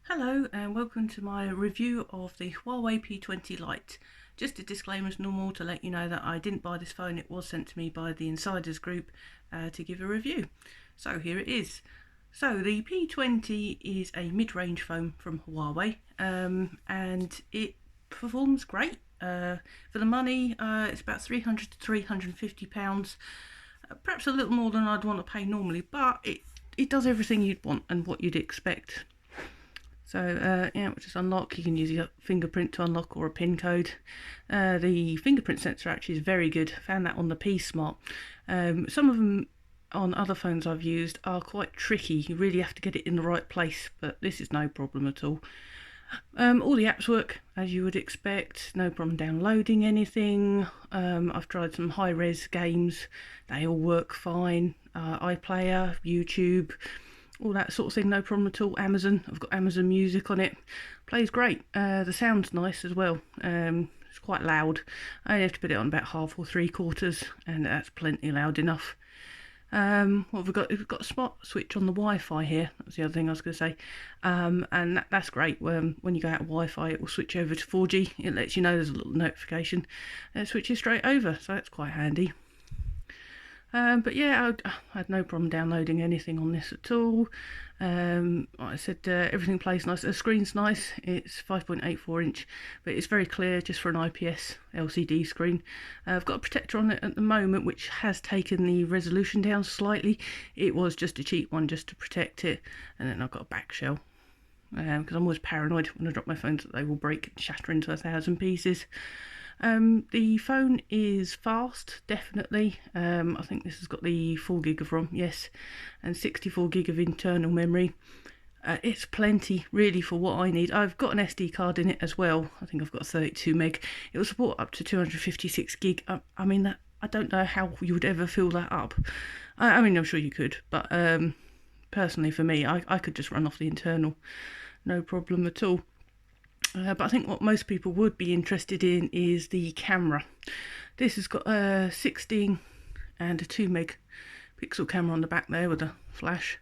Hello and welcome to my review of the Huawei P20 Lite. Just a disclaimer as normal to let you know that I didn't buy this phone, it was sent to me by the Insiders Group to give a review. So here it is. So the P20 is a mid-range phone from Huawei and it performs great. For the money, it's about £300 to £350, perhaps a little more than I'd want to pay normally, but it does everything you'd want and what you'd expect. So yeah, we'll just unlock. You can use your fingerprint to unlock or a PIN code. The fingerprint sensor actually is very good. Found that on the P Smart. Some of them on other phones I've used are quite tricky. You really have to get it in the right place, but this is no problem at all. All the apps work as you would expect. No problem downloading anything. I've tried some high-res games. They all work fine. iPlayer, YouTube, all that sort of thing, no problem at all. Amazon, I've got Amazon Music on it. Plays great. The sound's nice as well. It's quite loud. I only have to put it on about half or three quarters, and that's plenty loud enough. What have we got? We've got a smart switch on the Wi-Fi here. That's the other thing I was going to say. And that's great. When you go out of Wi-Fi, it will switch over to 4G. It lets you know there's a little notification, and it switches straight over, so that's quite handy. But yeah, I had no problem downloading anything on this at all. Like I said, everything plays nice. The screen's nice. It's 5.84 inch, but it's very clear just for an IPS LCD screen. I've got a protector on it at the moment, which has taken the resolution down slightly. It was just a cheap one just to protect it, and then I've got a back shell. Because I'm always paranoid when I drop my phones that they will break and shatter into 1,000 pieces. The phone is fast, definitely. I think this has got the 4 gig of ROM, yes, and 64 gig of internal memory. It's plenty, really, for what I need. I've got an SD card in it as well. I think I've got 32 meg. It will support up to 256 gig. I mean, that, I don't know how you would ever fill that up. I mean, I'm sure you could, but personally for me, I could just run off the internal, no problem at all. But I think what most people would be interested in is the camera. This has got a 16 and a 2 megapixel camera on the back there with a flash.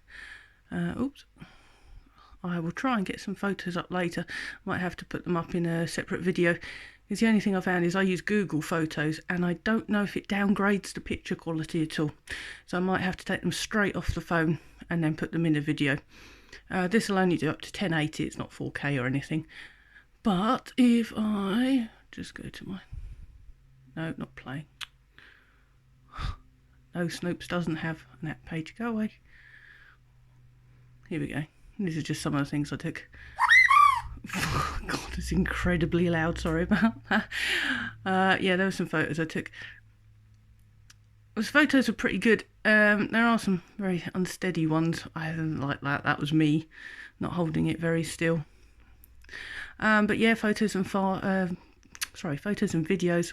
Oops. I will try and get some photos up later. Might have to put them up in a separate video. Because the only thing I found is I use Google Photos and I don't know if it downgrades the picture quality at all. So I might have to take them straight off the phone and then put them in a video. This will only do up to 1080, it's not 4K or anything. But if I just go to my... No, not playing. No, Snopes doesn't have an app page. Go away. Here we go. These are just some of the things I took. God, it's incredibly loud. Sorry about that. Yeah, there were some photos I took. Those photos are pretty good. There are some very unsteady ones. I didn't like that. That was me not holding it very still. But yeah, photos and videos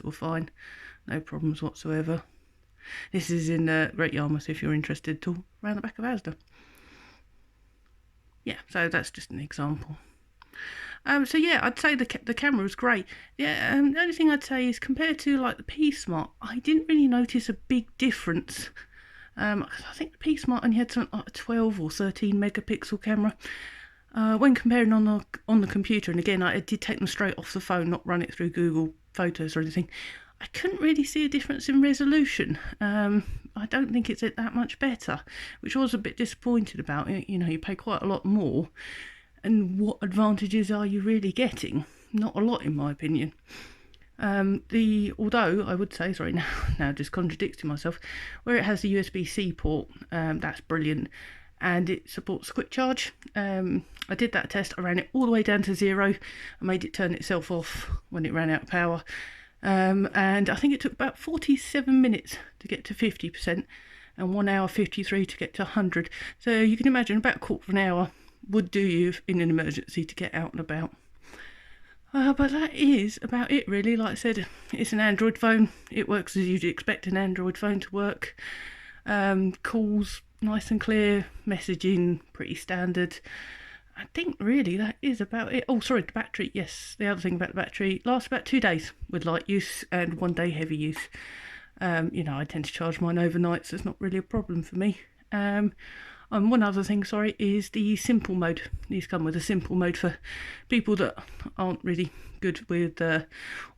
were fine, no problems whatsoever. This is in Great Yarmouth if you're interested, to around the back of Asda. Yeah, so that's just an example. So yeah, I'd say the camera was great. Yeah, the only thing I'd say is compared to like the P Smart, I didn't really notice a big difference. I think the P Smart only had something like a 12 or 13 megapixel camera. When comparing on the computer, and again I did take them straight off the phone, not run it through Google Photos or anything, I couldn't really see a difference in resolution. I don't think it's that much better, which I was a bit disappointed about. You know, you pay quite a lot more, and what advantages are you really getting? Not a lot, in my opinion. Although I would say, sorry, now just contradicting myself, where it has the USB-C port, that's brilliant. And it supports quick charge. I did that test. I ran it all the way down to 0. I made it turn itself off when it ran out of power. And I think it took about 47 minutes to get to 50% and 1 hour 53 to get to 100. So you can imagine about a quarter of an hour would do you in an emergency to get out and about. But that is about it really. Like I said, it's an Android phone. It works as you'd expect an Android phone to work. Calls nice and clear, messaging pretty standard. I think really that is about it. Oh, sorry, the battery. Yes, the other thing about the battery, lasts about 2 days with light use and 1 day heavy use. You know, I tend to charge mine overnight, so it's not really a problem for me. One other thing, sorry, is the simple mode. These come with a simple mode for people that aren't really good with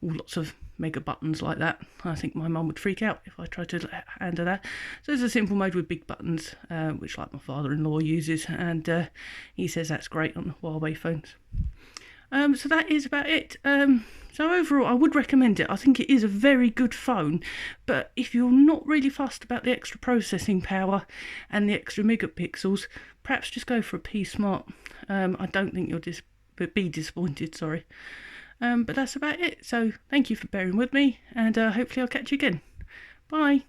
lots of mega buttons like that. I think my mum would freak out if I tried to handle that. So there's a simple mode with big buttons, which like my father-in-law uses, and he says that's great on Huawei phones. So that is about it. So overall, I would recommend it. I think it is a very good phone, but if you're not really fussed about the extra processing power and the extra megapixels, perhaps just go for a P Smart. I don't think you'll be disappointed, sorry. But that's about it. So thank you for bearing with me, and hopefully I'll catch you again. Bye.